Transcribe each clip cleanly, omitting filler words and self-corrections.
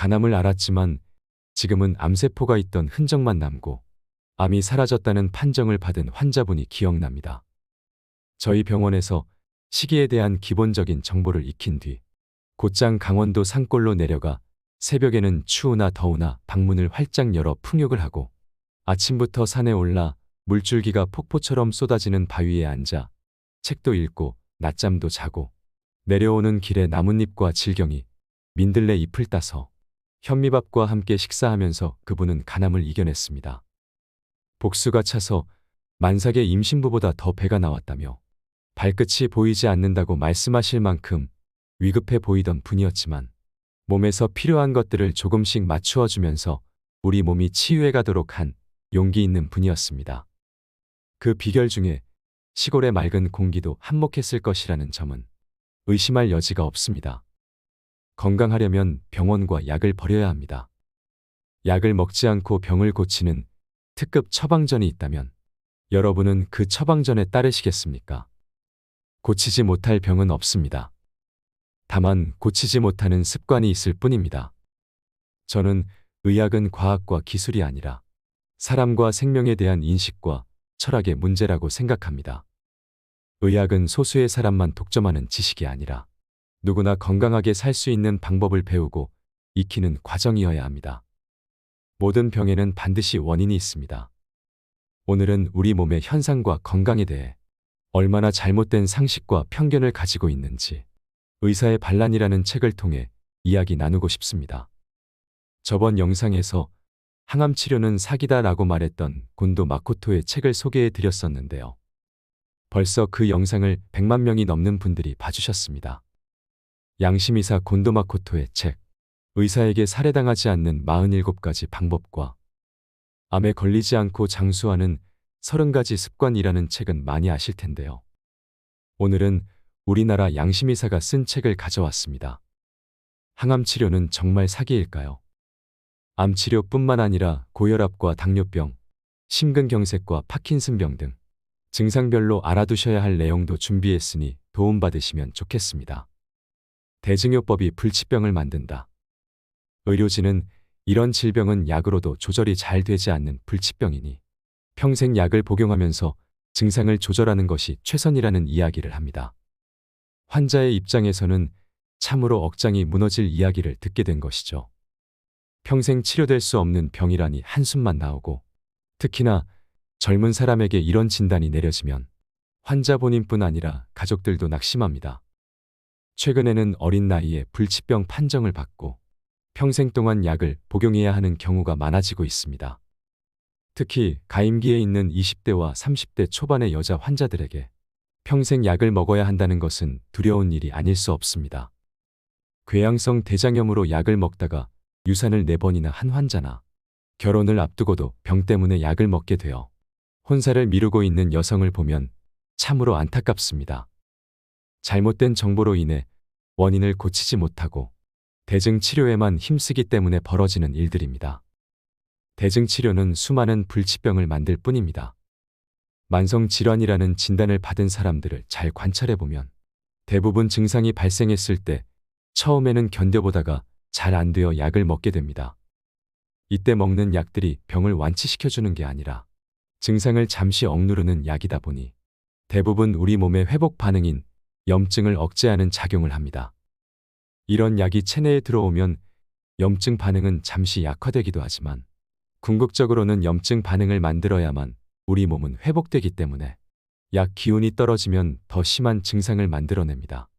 간암을 알았지만 지금은 암세포가 있던 흔적만 남고 암이 사라졌다는 판정을 받은 환자분이 기억납니다. 저희 병원에서 시기에 대한 기본적인 정보를 익힌 뒤 곧장 강원도 산골로 내려가 새벽에는 추우나 더우나 방문을 활짝 열어 풍욕을 하고 아침부터 산에 올라 물줄기가 폭포처럼 쏟아지는 바위에 앉아 책도 읽고 낮잠도 자고 내려오는 길에 나뭇잎과 질경이 민들레 잎을 따서 현미밥과 함께 식사하면서 그분은 간암을 이겨냈습니다. 복수가 차서 만삭의 임신부보다 더 배가 나왔다며 발끝이 보이지 않는다고 말씀하실 만큼 위급해 보이던 분이었지만 몸에서 필요한 것들을 조금씩 맞추어 주면서 우리 몸이 치유해 가도록 한 용기 있는 분이었습니다. 그 비결 중에 시골의 맑은 공기도 한몫했을 것이라는 점은 의심할 여지가 없습니다. 건강하려면 병원과 약을 버려야 합니다. 약을 먹지 않고 병을 고치는 특급 처방전이 있다면 여러분은 그 처방전에 따르시겠습니까? 고치지 못할 병은 없습니다. 다만 고치지 못하는 습관이 있을 뿐입니다. 저는 의학은 과학과 기술이 아니라 사람과 생명에 대한 인식과 철학의 문제라고 생각합니다. 의학은 소수의 사람만 독점하는 지식이 아니라 누구나 건강하게 살 수 있는 방법을 배우고 익히는 과정이어야 합니다. 모든 병에는 반드시 원인이 있습니다. 오늘은 우리 몸의 현상과 건강에 대해 얼마나 잘못된 상식과 편견을 가지고 있는지 의사의 반란이라는 책을 통해 이야기 나누고 싶습니다. 저번 영상에서 항암 치료는 사기다라고 말했던 곤도 마코토의 책을 소개해 드렸었는데요. 벌써 그 영상을 100만 명이 넘는 분들이 봐주셨습니다. 양심이사 곤도 마코토의 책, 의사에게 살해당하지 않는 47가지 방법과 암에 걸리지 않고 장수하는 30가지 습관이라는 책은 많이 아실 텐데요. 오늘은 우리나라 양심이사가 쓴 책을 가져왔습니다. 항암 치료는 정말 사기일까요? 암 치료뿐만 아니라 고혈압과 당뇨병, 심근경색과 파킨슨병 등 증상별로 알아두셔야 할 내용도 준비했으니 도움받으시면 좋겠습니다. 대증요법이 불치병을 만든다. 의료진은 이런 질병은 약으로도 조절이 잘 되지 않는 불치병이니 평생 약을 복용하면서 증상을 조절하는 것이 최선이라는 이야기를 합니다. 환자의 입장에서는 참으로 억장이 무너질 이야기를 듣게 된 것이죠. 평생 치료될 수 없는 병이라니 한숨만 나오고 특히나 젊은 사람에게 이런 진단이 내려지면 환자 본인뿐 아니라 가족들도 낙심합니다. 최근에는 어린 나이에 불치병 판정을 받고 평생 동안 약을 복용해야 하는 경우가 많아지고 있습니다. 특히 가임기에 있는 20대와 30대 초반의 여자 환자들에게 평생 약을 먹어야 한다는 것은 두려운 일이 아닐 수 없습니다. 궤양성 대장염으로 약을 먹다가 유산을 4번이나 한 환자나 결혼을 앞두고도 병 때문에 약을 먹게 되어 혼사를 미루고 있는 여성을 보면 참으로 안타깝습니다. 잘못된 정보로 인해 원인을 고치지 못하고 대증 치료에만 힘쓰기 때문에 벌어지는 일들입니다. 대증 치료는 수많은 불치병을 만들 뿐입니다. 만성질환이라는 진단을 받은 사람들을 잘 관찰해보면 대부분 증상이 발생했을 때 처음에는 견뎌보다가 잘 안 되어 약을 먹게 됩니다. 이때 먹는 약들이 병을 완치시켜주는 게 아니라 증상을 잠시 억누르는 약이다 보니 대부분 우리 몸의 회복 반응인 염증을 억제하는 작용을 합니다. 이런 약이 체내에 들어오면 염증 반응은 잠시 약화되기도 하지만 궁극적으로는 염증 반응을 만들어야만 우리 몸은 회복되기 때문에 약 기운이 떨어지면 더 심한 증상을 만들어냅니다.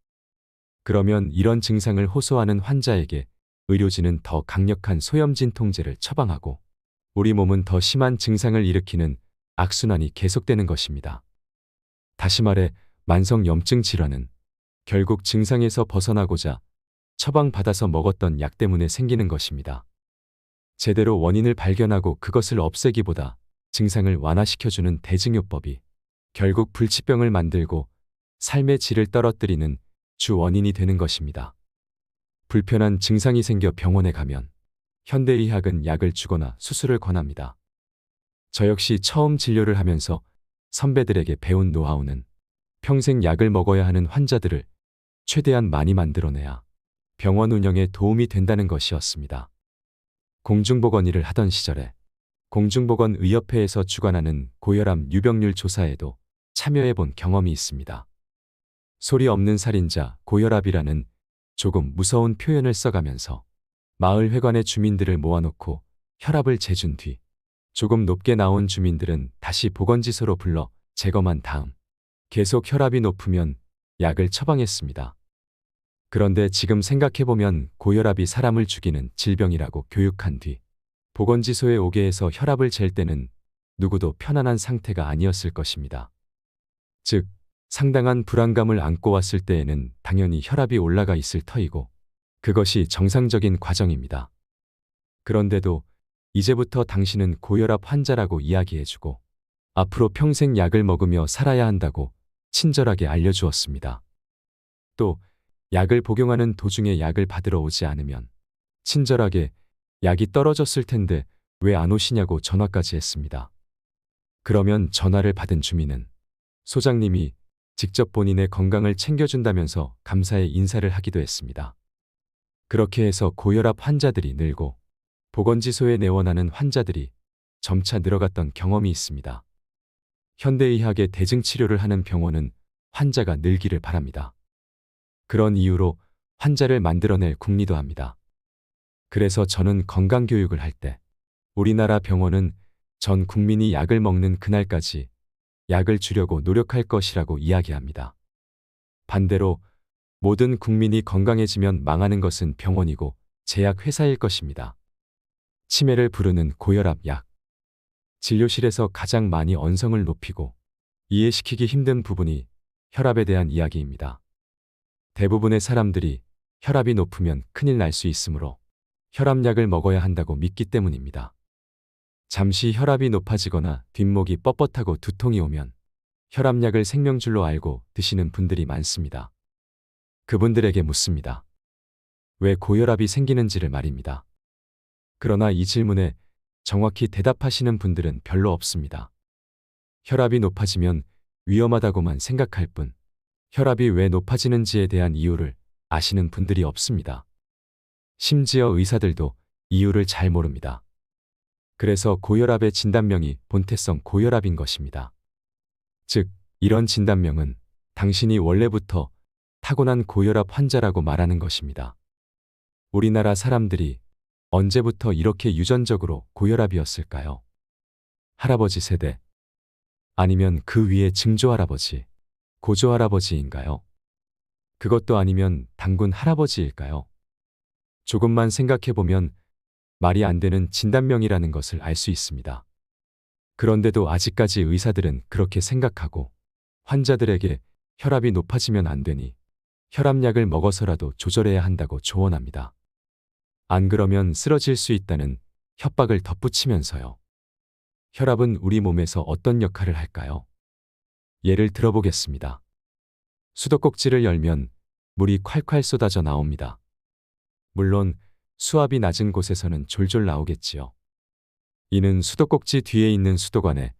그러면 이런 증상을 호소하는 환자에게 의료진은 더 강력한 소염진 통제를 처방하고 우리 몸은 더 심한 증상을 일으키는 악순환이 계속되는 것입니다. 다시 말해 만성 염증 질환은 결국 증상에서 벗어나고자 처방받아서 먹었던 약 때문에 생기는 것입니다. 제대로 원인을 발견하고 그것을 없애기보다 증상을 완화시켜주는 대증요법이 결국 불치병을 만들고 삶의 질을 떨어뜨리는 주 원인이 되는 것입니다. 불편한 증상이 생겨 병원에 가면 현대의학은 약을 주거나 수술을 권합니다. 저 역시 처음 진료를 하면서 선배들에게 배운 노하우는 평생 약을 먹어야 하는 환자들을 최대한 많이 만들어내야 병원 운영에 도움이 된다는 것이었습니다. 공중보건 일을 하던 시절에 공중보건의협회에서 주관하는 고혈압 유병률 조사에도 참여해 본 경험이 있습니다. 소리 없는 살인자 고혈압이라는 조금 무서운 표현을 써가면서 마을 회관의 주민들을 모아놓고 혈압을 재준 뒤 조금 높게 나온 주민들은 다시 보건지소로 불러 재검한 다음 계속 혈압이 높으면 약을 처방했습니다. 그런데 지금 생각해보면 고혈압이 사람을 죽이는 질병이라고 교육한 뒤 보건지소에 오게 해서 혈압을 잴 때는 누구도 편안한 상태가 아니었을 것입니다. 즉, 상당한 불안감을 안고 왔을 때에는 당연히 혈압이 올라가 있을 터이고 그것이 정상적인 과정입니다. 그런데도 이제부터 당신은 고혈압 환자라고 이야기해주고 앞으로 평생 약을 먹으며 살아야 한다고 친절하게 알려주었습니다. 또 약을 복용하는 도중에 약을 받으러 오지 않으면 친절하게 약이 떨어졌을 텐데 왜 안 오시냐고 전화까지 했습니다. 그러면 전화를 받은 주민은 소장님이 직접 본인의 건강을 챙겨준다면서 감사의 인사를 하기도 했습니다. 그렇게 해서 고혈압 환자들이 늘고 보건지소에 내원하는 환자들이 점차 늘어갔던 경험이 있습니다. 현대의학의 대증치료를 하는 병원은 환자가 늘기를 바랍니다. 그런 이유로 환자를 만들어낼 국리도 합니다. 그래서 저는 건강교육을 할 때 우리나라 병원은 전 국민이 약을 먹는 그날까지 약을 주려고 노력할 것이라고 이야기합니다. 반대로 모든 국민이 건강해지면 망하는 것은 병원이고 제약회사일 것입니다. 치매를 부르는 고혈압 약. 진료실에서 가장 많이 언성을 높이고 이해시키기 힘든 부분이 혈압에 대한 이야기입니다. 대부분의 사람들이 혈압이 높으면 큰일 날 수 있으므로 혈압약을 먹어야 한다고 믿기 때문입니다. 잠시 혈압이 높아지거나 뒷목이 뻣뻣하고 두통이 오면 혈압약을 생명줄로 알고 드시는 분들이 많습니다. 그분들에게 묻습니다. 왜 고혈압이 생기는지를 말입니다. 그러나 이 질문에 정확히 대답하시는 분들은 별로 없습니다. 혈압이 높아지면 위험하다고만 생각할 뿐 혈압이 왜 높아지는지에 대한 이유를 아시는 분들이 없습니다. 심지어 의사들도 이유를 잘 모릅니다. 그래서 고혈압의 진단명이 본태성 고혈압인 것입니다. 즉, 이런 진단명은 당신이 원래부터 타고난 고혈압 환자라고 말하는 것입니다. 우리나라 사람들이 언제부터 이렇게 유전적으로 고혈압이었을까요? 할아버지 세대? 아니면 그 위에 증조할아버지, 고조할아버지인가요? 그것도 아니면 단군 할아버지일까요? 조금만 생각해보면 말이 안 되는 진단명이라는 것을 알 수 있습니다. 그런데도 아직까지 의사들은 그렇게 생각하고 환자들에게 혈압이 높아지면 안 되니 혈압약을 먹어서라도 조절해야 한다고 조언합니다. 안 그러면 쓰러질 수 있다는 협박을 덧붙이면서요. 혈압은 우리 몸에서 어떤 역할을 할까요? 예를 들어보겠습니다. 수도꼭지를 열면 물이 콸콸 쏟아져 나옵니다. 물론 수압이 낮은 곳에서는 졸졸 나오겠지요. 이는 수도꼭지 뒤에 있는 수도관에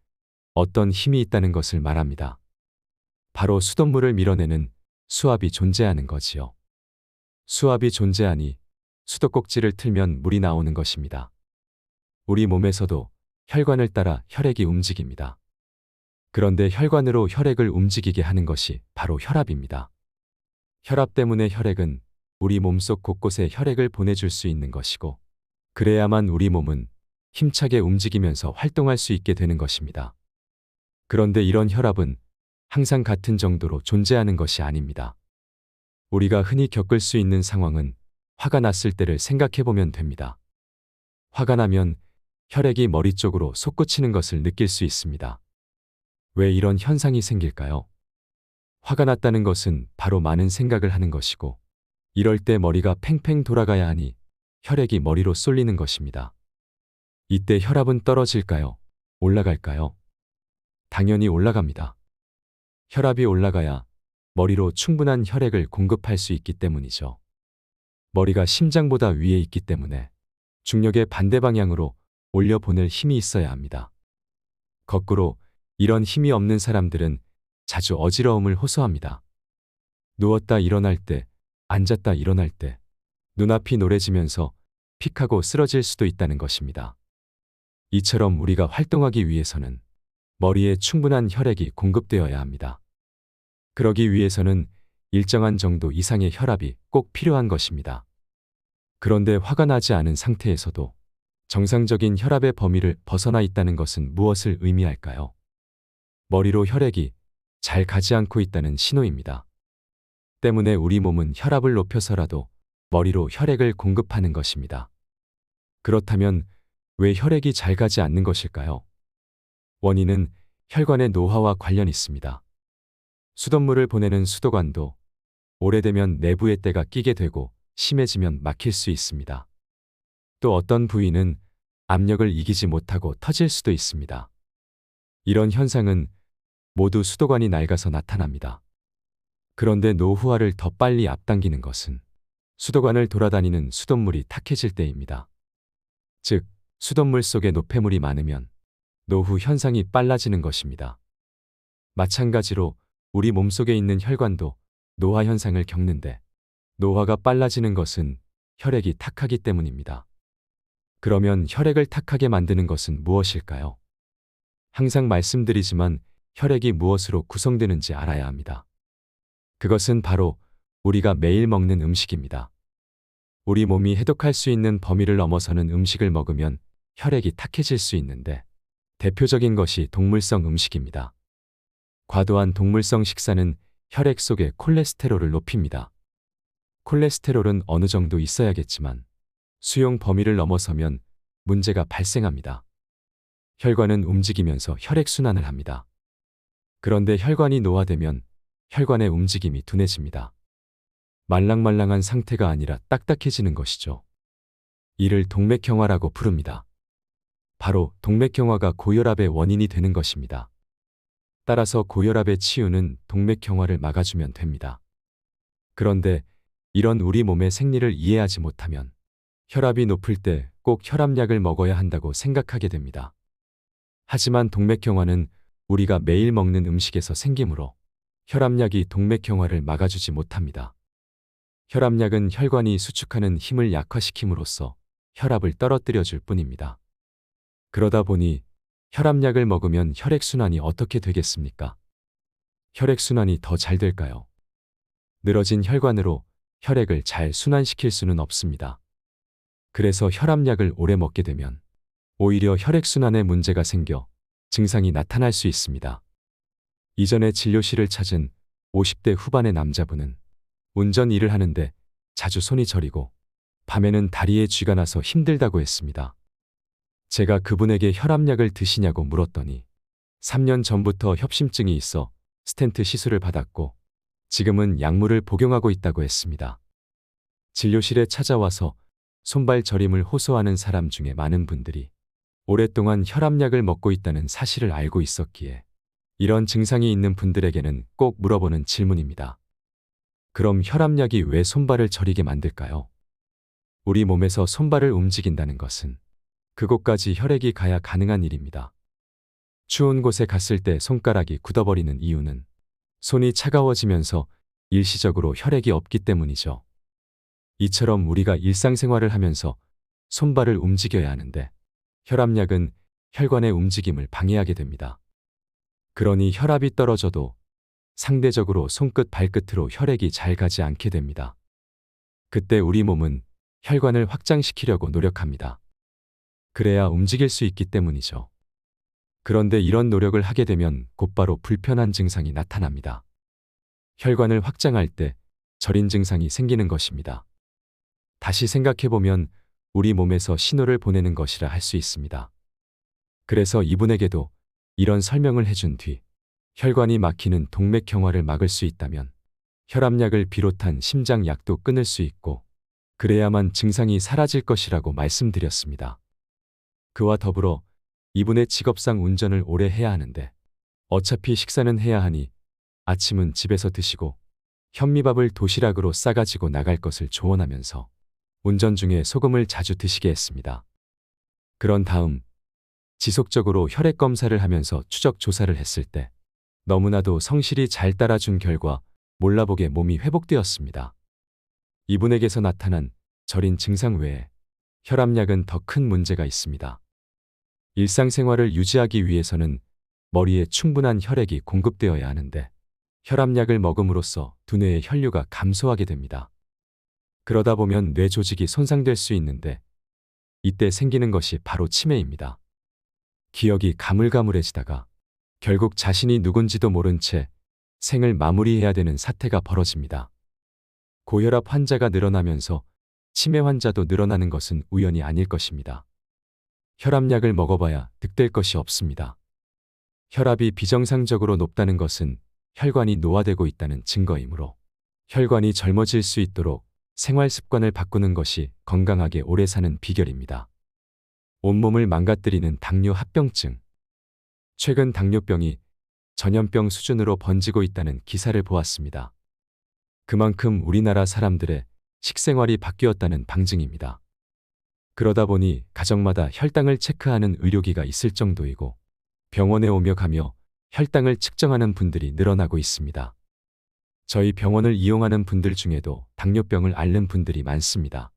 어떤 힘이 있다는 것을 말합니다. 바로 수돗물을 밀어내는 수압이 존재하는 거지요. 수압이 존재하니 수도꼭지를 틀면 물이 나오는 것입니다. 우리 몸에서도 혈관을 따라 혈액이 움직입니다. 그런데 혈관으로 혈액을 움직이게 하는 것이 바로 혈압입니다. 혈압 때문에 혈액은 우리 몸속 곳곳에 혈액을 보내줄 수 있는 것이고 그래야만 우리 몸은 힘차게 움직이면서 활동할 수 있게 되는 것입니다. 그런데 이런 혈압은 항상 같은 정도로 존재하는 것이 아닙니다. 우리가 흔히 겪을 수 있는 상황은 화가 났을 때를 생각해보면 됩니다. 화가 나면 혈액이 머리 쪽으로 솟구치는 것을 느낄 수 있습니다. 왜 이런 현상이 생길까요? 화가 났다는 것은 바로 많은 생각을 하는 것이고 이럴 때 머리가 팽팽 돌아가야 하니 혈액이 머리로 쏠리는 것입니다. 이때 혈압은 떨어질까요? 올라갈까요? 당연히 올라갑니다. 혈압이 올라가야 머리로 충분한 혈액을 공급할 수 있기 때문이죠. 머리가 심장보다 위에 있기 때문에 중력의 반대 방향으로 올려보낼 힘이 있어야 합니다. 거꾸로 이런 힘이 없는 사람들은 자주 어지러움을 호소합니다. 누웠다 일어날 때, 앉았다 일어날 때, 눈앞이 노래지면서 픽하고 쓰러질 수도 있다는 것입니다. 이처럼 우리가 활동하기 위해서는 머리에 충분한 혈액이 공급되어야 합니다. 그러기 위해서는 일정한 정도 이상의 혈압이 꼭 필요한 것입니다. 그런데 화가 나지 않은 상태에서도 정상적인 혈압의 범위를 벗어나 있다는 것은 무엇을 의미할까요? 머리로 혈액이 잘 가지 않고 있다는 신호입니다. 때문에 우리 몸은 혈압을 높여서라도 머리로 혈액을 공급하는 것입니다. 그렇다면 왜 혈액이 잘 가지 않는 것일까요? 원인은 혈관의 노화와 관련이 있습니다. 수돗물을 보내는 수도관도 오래되면 내부에 때가 끼게 되고 심해지면 막힐 수 있습니다. 또 어떤 부위는 압력을 이기지 못하고 터질 수도 있습니다. 이런 현상은 모두 수도관이 낡아서 나타납니다. 그런데 노후화를 더 빨리 앞당기는 것은 수도관을 돌아다니는 수돗물이 탁해질 때입니다. 즉, 수돗물 속에 노폐물이 많으면 노후 현상이 빨라지는 것입니다. 마찬가지로 우리 몸속에 있는 혈관도 노화 현상을 겪는데 노화가 빨라지는 것은 혈액이 탁하기 때문입니다. 그러면 혈액을 탁하게 만드는 것은 무엇일까요? 항상 말씀드리지만 혈액이 무엇으로 구성되는지 알아야 합니다. 그것은 바로 우리가 매일 먹는 음식입니다. 우리 몸이 해독할 수 있는 범위를 넘어서는 음식을 먹으면 혈액이 탁해질 수 있는데 대표적인 것이 동물성 음식입니다. 과도한 동물성 식사는 혈액 속의 콜레스테롤을 높입니다. 콜레스테롤은 어느 정도 있어야겠지만 수용 범위를 넘어서면 문제가 발생합니다. 혈관은 움직이면서 혈액순환을 합니다. 그런데 혈관이 노화되면 혈관의 움직임이 둔해집니다. 말랑말랑한 상태가 아니라 딱딱해지는 것이죠. 이를 동맥경화라고 부릅니다. 바로 동맥경화가 고혈압의 원인이 되는 것입니다. 따라서 고혈압의 치유는 동맥경화를 막아주면 됩니다. 그런데 이런 우리 몸의 생리를 이해하지 못하면 혈압이 높을 때 꼭 혈압약을 먹어야 한다고 생각하게 됩니다. 하지만 동맥경화는 우리가 매일 먹는 음식에서 생기므로 혈압약이 동맥경화를 막아주지 못합니다. 혈압약은 혈관이 수축하는 힘을 약화시킴으로써 혈압을 떨어뜨려 줄 뿐입니다. 그러다 보니 혈압약을 먹으면 혈액순환이 어떻게 되겠습니까? 혈액순환이 더 잘 될까요? 늘어진 혈관으로 혈액을 잘 순환시킬 수는 없습니다. 그래서 혈압약을 오래 먹게 되면 오히려 혈액순환에 문제가 생겨 증상이 나타날 수 있습니다. 이전에 진료실을 찾은 50대 후반의 남자분은 운전 일을 하는데 자주 손이 저리고 밤에는 다리에 쥐가 나서 힘들다고 했습니다. 제가 그분에게 혈압약을 드시냐고 물었더니 3년 전부터 협심증이 있어 스텐트 시술을 받았고 지금은 약물을 복용하고 있다고 했습니다. 진료실에 찾아와서 손발 저림을 호소하는 사람 중에 많은 분들이 오랫동안 혈압약을 먹고 있다는 사실을 알고 있었기에 이런 증상이 있는 분들에게는 꼭 물어보는 질문입니다. 그럼 혈압약이 왜 손발을 저리게 만들까요? 우리 몸에서 손발을 움직인다는 것은 그곳까지 혈액이 가야 가능한 일입니다. 추운 곳에 갔을 때 손가락이 굳어버리는 이유는 손이 차가워지면서 일시적으로 혈액이 없기 때문이죠. 이처럼 우리가 일상생활을 하면서 손발을 움직여야 하는데 혈압약은 혈관의 움직임을 방해하게 됩니다. 그러니 혈압이 떨어져도 상대적으로 손끝 발끝으로 혈액이 잘 가지 않게 됩니다. 그때 우리 몸은 혈관을 확장시키려고 노력합니다. 그래야 움직일 수 있기 때문이죠. 그런데 이런 노력을 하게 되면 곧바로 불편한 증상이 나타납니다. 혈관을 확장할 때 저린 증상이 생기는 것입니다. 다시 생각해보면 우리 몸에서 신호를 보내는 것이라 할 수 있습니다. 그래서 이분에게도 이런 설명을 해준 뒤 혈관이 막히는 동맥경화를 막을 수 있다면 혈압약을 비롯한 심장약도 끊을 수 있고 그래야만 증상이 사라질 것이라고 말씀드렸습니다. 그와 더불어 이분의 직업상 운전을 오래 해야 하는데 어차피 식사는 해야 하니 아침은 집에서 드시고 현미밥을 도시락으로 싸가지고 나갈 것을 조언하면서 운전 중에 소금을 자주 드시게 했습니다. 그런 다음 지속적으로 혈액 검사를 하면서 추적 조사를 했을 때 너무나도 성실히 잘 따라준 결과 몰라보게 몸이 회복되었습니다. 이분에게서 나타난 저린 증상 외에 혈압약은 더 큰 문제가 있습니다. 일상생활을 유지하기 위해서는 머리에 충분한 혈액이 공급되어야 하는데 혈압약을 먹음으로써 두뇌의 혈류가 감소하게 됩니다. 그러다 보면 뇌 조직이 손상될 수 있는데 이때 생기는 것이 바로 치매입니다. 기억이 가물가물해지다가 결국 자신이 누군지도 모른 채 생을 마무리해야 되는 사태가 벌어집니다. 고혈압 환자가 늘어나면서 치매 환자도 늘어나는 것은 우연이 아닐 것입니다. 혈압약을 먹어봐야 득될 것이 없습니다. 혈압이 비정상적으로 높다는 것은 혈관이 노화되고 있다는 증거이므로 혈관이 젊어질 수 있도록 생활 습관을 바꾸는 것이 건강하게 오래 사는 비결입니다. 온몸을 망가뜨리는 당뇨 합병증. 최근 당뇨병이 전염병 수준으로 번지고 있다는 기사를 보았습니다. 그만큼 우리나라 사람들의 식생활이 바뀌었다는 방증입니다. 그러다 보니 가정마다 혈당을 체크하는 의료기가 있을 정도이고 병원에 오며 가며 혈당을 측정하는 분들이 늘어나고 있습니다. 저희 병원을 이용하는 분들 중에도 당뇨병을 앓는 분들이 많습니다.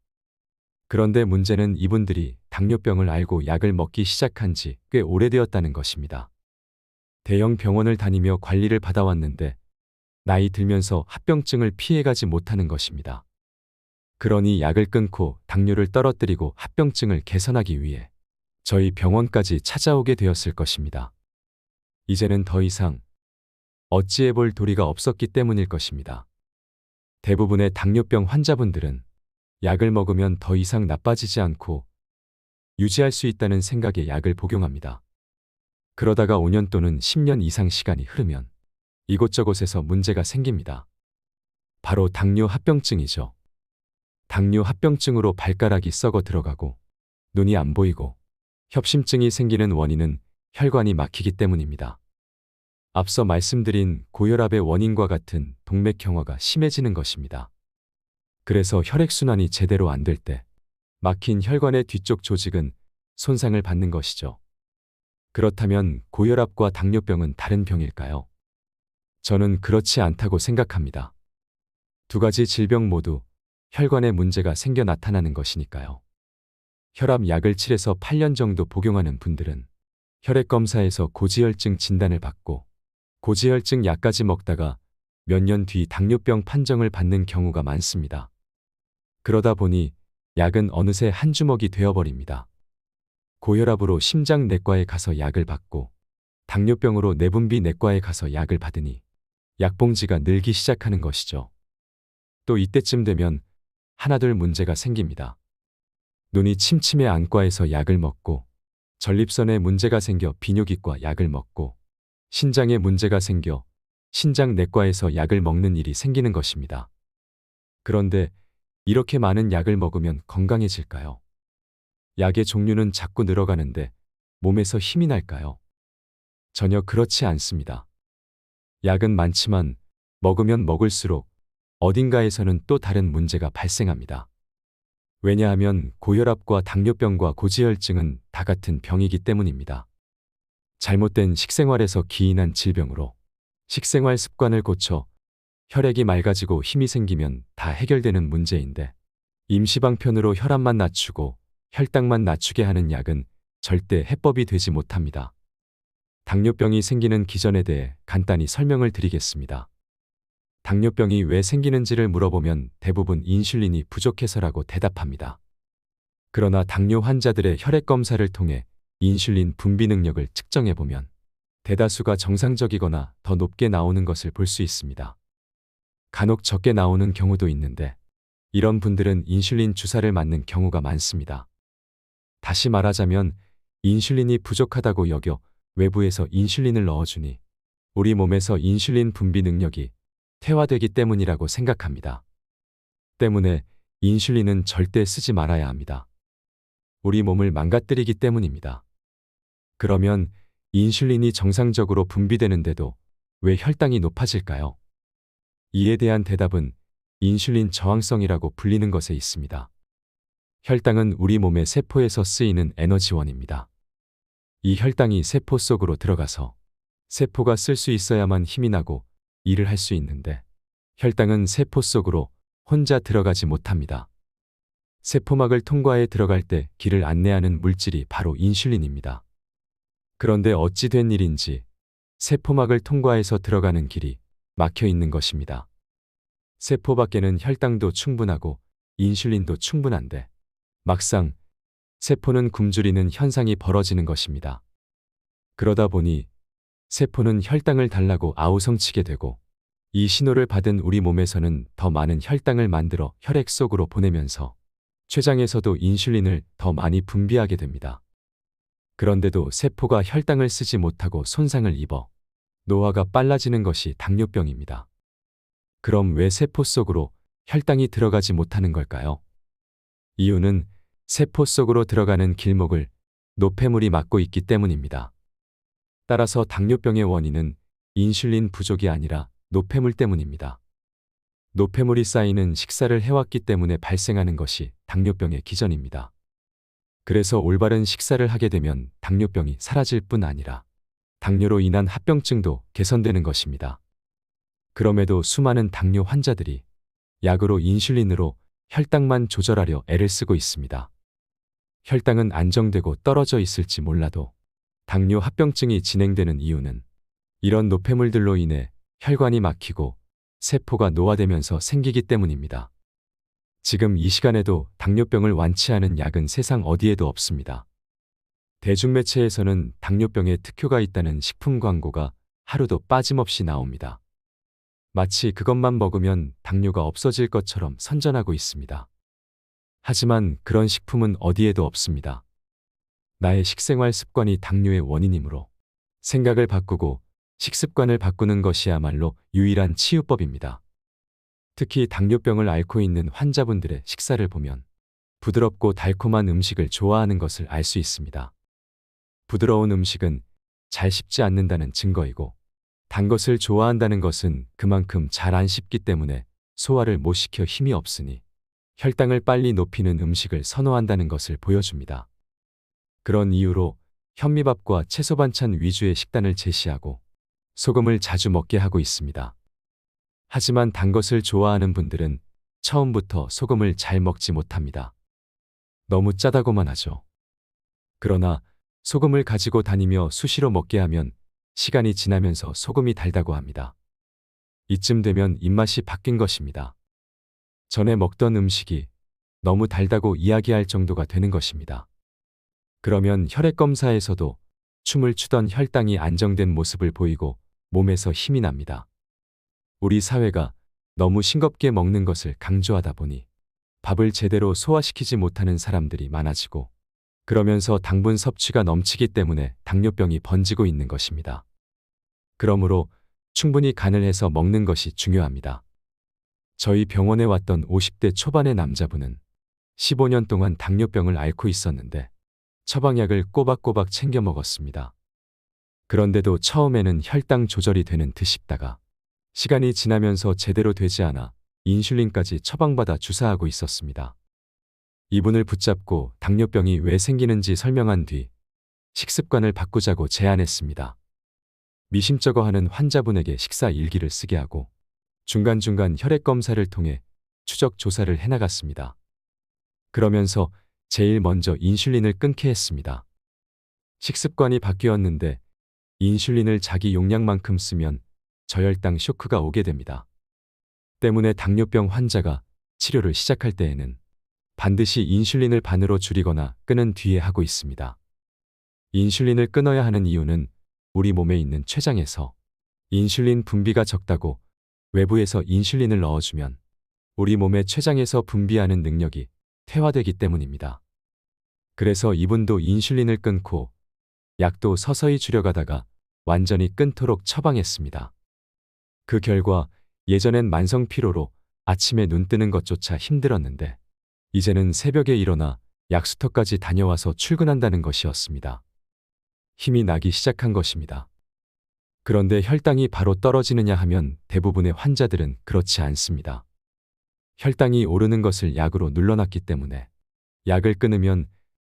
그런데 문제는 이분들이 당뇨병을 알고 약을 먹기 시작한 지 꽤 오래되었다는 것입니다. 대형 병원을 다니며 관리를 받아왔는데 나이 들면서 합병증을 피해가지 못하는 것입니다. 그러니 약을 끊고 당뇨를 떨어뜨리고 합병증을 개선하기 위해 저희 병원까지 찾아오게 되었을 것입니다. 이제는 더 이상 어찌해볼 도리가 없었기 때문일 것입니다. 대부분의 당뇨병 환자분들은 약을 먹으면 더 이상 나빠지지 않고 유지할 수 있다는 생각에 약을 복용합니다. 그러다가 5년 또는 10년 이상 시간이 흐르면 이곳저곳에서 문제가 생깁니다. 바로 당뇨 합병증이죠. 당뇨 합병증으로 발가락이 썩어 들어가고 눈이 안 보이고 협심증이 생기는 원인은 혈관이 막히기 때문입니다. 앞서 말씀드린 고혈압의 원인과 같은 동맥경화가 심해지는 것입니다. 그래서 혈액순환이 제대로 안 될 때 막힌 혈관의 뒤쪽 조직은 손상을 받는 것이죠. 그렇다면 고혈압과 당뇨병은 다른 병일까요? 저는 그렇지 않다고 생각합니다. 두 가지 질병 모두 혈관에 문제가 생겨 나타나는 것이니까요. 혈압 약을 7에서 8년 정도 복용하는 분들은 혈액검사에서 고지혈증 진단을 받고 고지혈증 약까지 먹다가 몇 년 뒤 당뇨병 판정을 받는 경우가 많습니다. 그러다 보니 약은 어느새 한 주먹이 되어버립니다. 고혈압으로 심장내과에 가서 약을 받고 당뇨병으로 내분비내과에 가서 약을 받으니 약봉지가 늘기 시작하는 것이죠. 또 이때쯤 되면 하나둘 문제가 생깁니다. 눈이 침침해 안과에서 약을 먹고 전립선에 문제가 생겨 비뇨기과 약을 먹고 신장에 문제가 생겨 신장내과에서 약을 먹는 일이 생기는 것입니다. 그런데 이렇게 많은 약을 먹으면 건강해질까요? 약의 종류는 자꾸 늘어가는데 몸에서 힘이 날까요? 전혀 그렇지 않습니다. 약은 많지만 먹으면 먹을수록 어딘가에서는 또 다른 문제가 발생합니다. 왜냐하면 고혈압과 당뇨병과 고지혈증은 다 같은 병이기 때문입니다. 잘못된 식생활에서 기인한 질병으로 식생활 습관을 고쳐 혈액이 맑아지고 힘이 생기면 다 해결되는 문제인데 임시방편으로 혈압만 낮추고 혈당만 낮추게 하는 약은 절대 해법이 되지 못합니다. 당뇨병이 생기는 기전에 대해 간단히 설명을 드리겠습니다. 당뇨병이 왜 생기는지를 물어보면 대부분 인슐린이 부족해서라고 대답합니다. 그러나 당뇨 환자들의 혈액 검사를 통해 인슐린 분비 능력을 측정해보면 대다수가 정상적이거나 더 높게 나오는 것을 볼 수 있습니다. 간혹 적게 나오는 경우도 있는데 이런 분들은 인슐린 주사를 맞는 경우가 많습니다. 다시 말하자면 인슐린이 부족하다고 여겨 외부에서 인슐린을 넣어주니 우리 몸에서 인슐린 분비 능력이 퇴화되기 때문이라고 생각합니다. 때문에 인슐린은 절대 쓰지 말아야 합니다. 우리 몸을 망가뜨리기 때문입니다. 그러면 인슐린이 정상적으로 분비되는데도 왜 혈당이 높아질까요? 이에 대한 대답은 인슐린 저항성이라고 불리는 것에 있습니다. 혈당은 우리 몸의 세포에서 쓰이는 에너지원입니다. 이 혈당이 세포 속으로 들어가서 세포가 쓸 수 있어야만 힘이 나고 일을 할 수 있는데 혈당은 세포 속으로 혼자 들어가지 못합니다. 세포막을 통과해 들어갈 때 길을 안내하는 물질이 바로 인슐린입니다. 그런데 어찌 된 일인지 세포막을 통과해서 들어가는 길이 막혀 있는 것입니다. 세포 밖에는 혈당도 충분하고 인슐린도 충분한데 막상 세포는 굶주리는 현상이 벌어지는 것입니다. 그러다 보니 세포는 혈당을 달라고 아우성치게 되고 이 신호를 받은 우리 몸에서는 더 많은 혈당을 만들어 혈액 속으로 보내면서 췌장에서도 인슐린을 더 많이 분비하게 됩니다. 그런데도 세포가 혈당을 쓰지 못하고 손상을 입어 노화가 빨라지는 것이 당뇨병입니다. 그럼 왜 세포 속으로 혈당이 들어가지 못하는 걸까요? 이유는 세포 속으로 들어가는 길목을 노폐물이 막고 있기 때문입니다. 따라서 당뇨병의 원인은 인슐린 부족이 아니라 노폐물 때문입니다. 노폐물이 쌓이는 식사를 해왔기 때문에 발생하는 것이 당뇨병의 기전입니다. 그래서 올바른 식사를 하게 되면 당뇨병이 사라질 뿐 아니라 당뇨로 인한 합병증도 개선되는 것입니다. 그럼에도 수많은 당뇨 환자들이 약으로 인슐린으로 혈당만 조절하려 애를 쓰고 있습니다. 혈당은 안정되고 떨어져 있을지 몰라도 당뇨 합병증이 진행되는 이유는 이런 노폐물들로 인해 혈관이 막히고 세포가 노화되면서 생기기 때문입니다. 지금 이 시간에도 당뇨병을 완치하는 약은 세상 어디에도 없습니다. 대중매체에서는 당뇨병에 특효가 있다는 식품 광고가 하루도 빠짐없이 나옵니다. 마치 그것만 먹으면 당뇨가 없어질 것처럼 선전하고 있습니다. 하지만 그런 식품은 어디에도 없습니다. 나의 식생활 습관이 당뇨의 원인이므로 생각을 바꾸고 식습관을 바꾸는 것이야말로 유일한 치유법입니다. 특히 당뇨병을 앓고 있는 환자분들의 식사를 보면 부드럽고 달콤한 음식을 좋아하는 것을 알 수 있습니다. 부드러운 음식은 잘 씹지 않는다는 증거이고 단 것을 좋아한다는 것은 그만큼 잘 안 씹기 때문에 소화를 못 시켜 힘이 없으니 혈당을 빨리 높이는 음식을 선호한다는 것을 보여줍니다. 그런 이유로 현미밥과 채소 반찬 위주의 식단을 제시하고 소금을 자주 먹게 하고 있습니다. 하지만 단 것을 좋아하는 분들은 처음부터 소금을 잘 먹지 못합니다. 너무 짜다고만 하죠. 그러나 소금을 가지고 다니며 수시로 먹게 하면 시간이 지나면서 소금이 달다고 합니다. 이쯤 되면 입맛이 바뀐 것입니다. 전에 먹던 음식이 너무 달다고 이야기할 정도가 되는 것입니다. 그러면 혈액검사에서도 춤을 추던 혈당이 안정된 모습을 보이고 몸에서 힘이 납니다. 우리 사회가 너무 싱겁게 먹는 것을 강조하다 보니 밥을 제대로 소화시키지 못하는 사람들이 많아지고 그러면서 당분 섭취가 넘치기 때문에 당뇨병이 번지고 있는 것입니다. 그러므로 충분히 간을 해서 먹는 것이 중요합니다. 저희 병원에 왔던 50대 초반의 남자분은 15년 동안 당뇨병을 앓고 있었는데 처방약을 꼬박꼬박 챙겨 먹었습니다. 그런데도 처음에는 혈당 조절이 되는 듯 싶다가 시간이 지나면서 제대로 되지 않아 인슐린까지 처방받아 주사하고 있었습니다. 이분을 붙잡고 당뇨병이 왜 생기는지 설명한 뒤 식습관을 바꾸자고 제안했습니다. 미심쩍어하는 환자분에게 식사 일기를 쓰게 하고 중간중간 혈액 검사를 통해 추적 조사를 해나갔습니다. 그러면서 제일 먼저 인슐린을 끊게 했습니다. 식습관이 바뀌었는데 인슐린을 자기 용량만큼 쓰면 저혈당 쇼크가 오게 됩니다. 때문에 당뇨병 환자가 치료를 시작할 때에는 반드시 인슐린을 반으로 줄이거나 끊은 뒤에 하고 있습니다. 인슐린을 끊어야 하는 이유는 우리 몸에 있는 췌장에서 인슐린 분비가 적다고 외부에서 인슐린을 넣어주면 우리 몸의 췌장에서 분비하는 능력이 퇴화되기 때문입니다. 그래서 이분도 인슐린을 끊고 약도 서서히 줄여가다가 완전히 끊도록 처방했습니다. 그 결과 예전엔 만성 피로로 아침에 눈 뜨는 것조차 힘들었는데 이제는 새벽에 일어나 약수터까지 다녀와서 출근한다는 것이었습니다. 힘이 나기 시작한 것입니다. 그런데 혈당이 바로 떨어지느냐 하면 대부분의 환자들은 그렇지 않습니다. 혈당이 오르는 것을 약으로 눌러놨기 때문에 약을 끊으면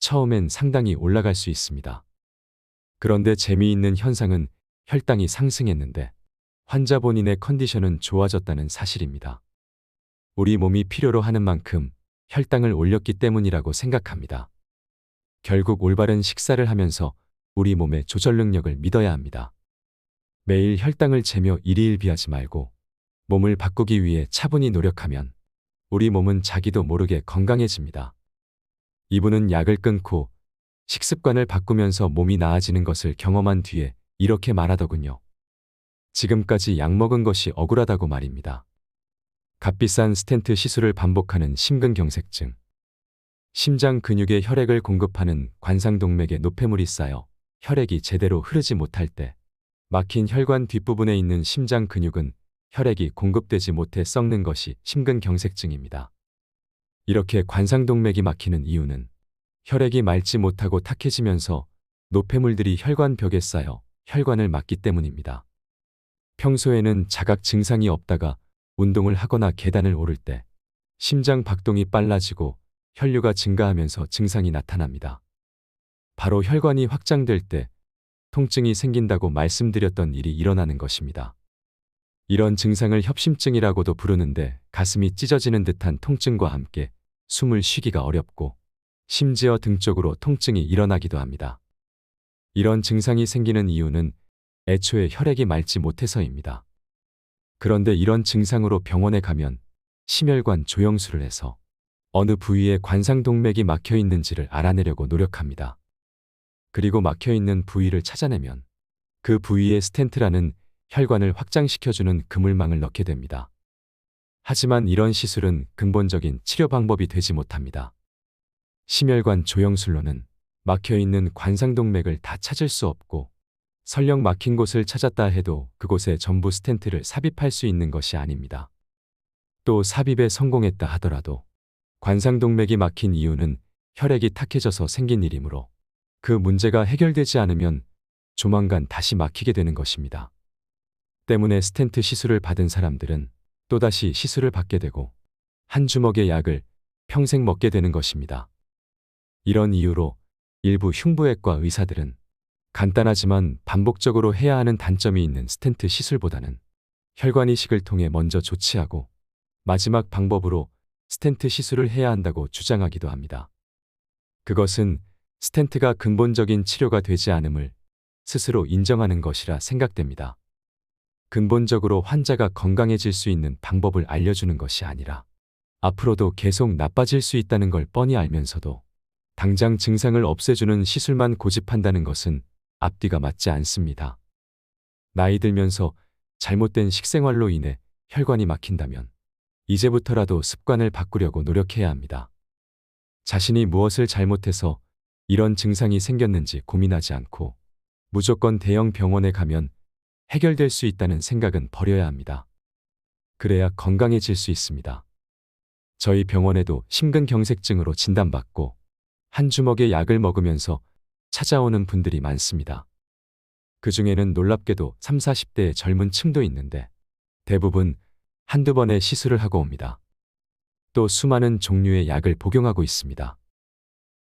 처음엔 상당히 올라갈 수 있습니다. 그런데 재미있는 현상은 혈당이 상승했는데 환자 본인의 컨디션은 좋아졌다는 사실입니다. 우리 몸이 필요로 하는 만큼 혈당을 올렸기 때문이라고 생각합니다. 결국 올바른 식사를 하면서 우리 몸의 조절 능력을 믿어야 합니다. 매일 혈당을 재며 일희일비하지 말고 몸을 바꾸기 위해 차분히 노력하면 우리 몸은 자기도 모르게 건강해집니다. 이분은 약을 끊고 식습관을 바꾸면서 몸이 나아지는 것을 경험한 뒤에 이렇게 말하더군요. 지금까지 약 먹은 것이 억울하다고 말입니다. 값비싼 스텐트 시술을 반복하는 심근경색증. 심장 근육에 혈액을 공급하는 관상동맥에 노폐물이 쌓여 혈액이 제대로 흐르지 못할 때 막힌 혈관 뒷부분에 있는 심장 근육은 혈액이 공급되지 못해 썩는 것이 심근경색증입니다. 이렇게 관상동맥이 막히는 이유는 혈액이 맑지 못하고 탁해지면서 노폐물들이 혈관 벽에 쌓여 혈관을 막기 때문입니다. 평소에는 자각 증상이 없다가 운동을 하거나 계단을 오를 때 심장 박동이 빨라지고 혈류가 증가하면서 증상이 나타납니다. 바로 혈관이 확장될 때 통증이 생긴다고 말씀드렸던 일이 일어나는 것입니다. 이런 증상을 협심증이라고도 부르는데 가슴이 찢어지는 듯한 통증과 함께 숨을 쉬기가 어렵고 심지어 등 쪽으로 통증이 일어나기도 합니다. 이런 증상이 생기는 이유는 애초에 혈액이 맑지 못해서입니다. 그런데 이런 증상으로 병원에 가면 심혈관 조영술을 해서 어느 부위에 관상동맥이 막혀 있는지를 알아내려고 노력합니다. 그리고 막혀 있는 부위를 찾아내면 그 부위에 스텐트라는 혈관을 확장시켜주는 그물망을 넣게 됩니다. 하지만 이런 시술은 근본적인 치료 방법이 되지 못합니다. 심혈관 조영술로는 막혀있는 관상동맥을 다 찾을 수 없고 설령 막힌 곳을 찾았다 해도 그곳에 전부 스텐트를 삽입할 수 있는 것이 아닙니다. 또 삽입에 성공했다 하더라도 관상동맥이 막힌 이유는 혈액이 탁해져서 생긴 일이므로 그 문제가 해결되지 않으면 조만간 다시 막히게 되는 것입니다. 때문에 스텐트 시술을 받은 사람들은 또다시 시술을 받게 되고 한 주먹의 약을 평생 먹게 되는 것입니다. 이런 이유로 일부 흉부외과 의사들은 간단하지만 반복적으로 해야 하는 단점이 있는 스텐트 시술보다는 혈관 이식을 통해 먼저 조치하고 마지막 방법으로 스텐트 시술을 해야 한다고 주장하기도 합니다. 그것은 스텐트가 근본적인 치료가 되지 않음을 스스로 인정하는 것이라 생각됩니다. 근본적으로 환자가 건강해질 수 있는 방법을 알려주는 것이 아니라 앞으로도 계속 나빠질 수 있다는 걸 뻔히 알면서도 당장 증상을 없애주는 시술만 고집한다는 것은 앞뒤가 맞지 않습니다. 나이 들면서 잘못된 식생활로 인해 혈관이 막힌다면 이제부터라도 습관을 바꾸려고 노력해야 합니다. 자신이 무엇을 잘못해서 이런 증상이 생겼는지 고민하지 않고 무조건 대형 병원에 가면 해결될 수 있다는 생각은 버려야 합니다. 그래야 건강해질 수 있습니다. 저희 병원에도 심근경색증으로 진단받고 한 주먹의 약을 먹으면서 찾아오는 분들이 많습니다. 그 중에는 놀랍게도 30, 40대의 젊은 층도 있는데 대부분 한두 번의 시술을 하고 옵니다. 또 수많은 종류의 약을 복용하고 있습니다.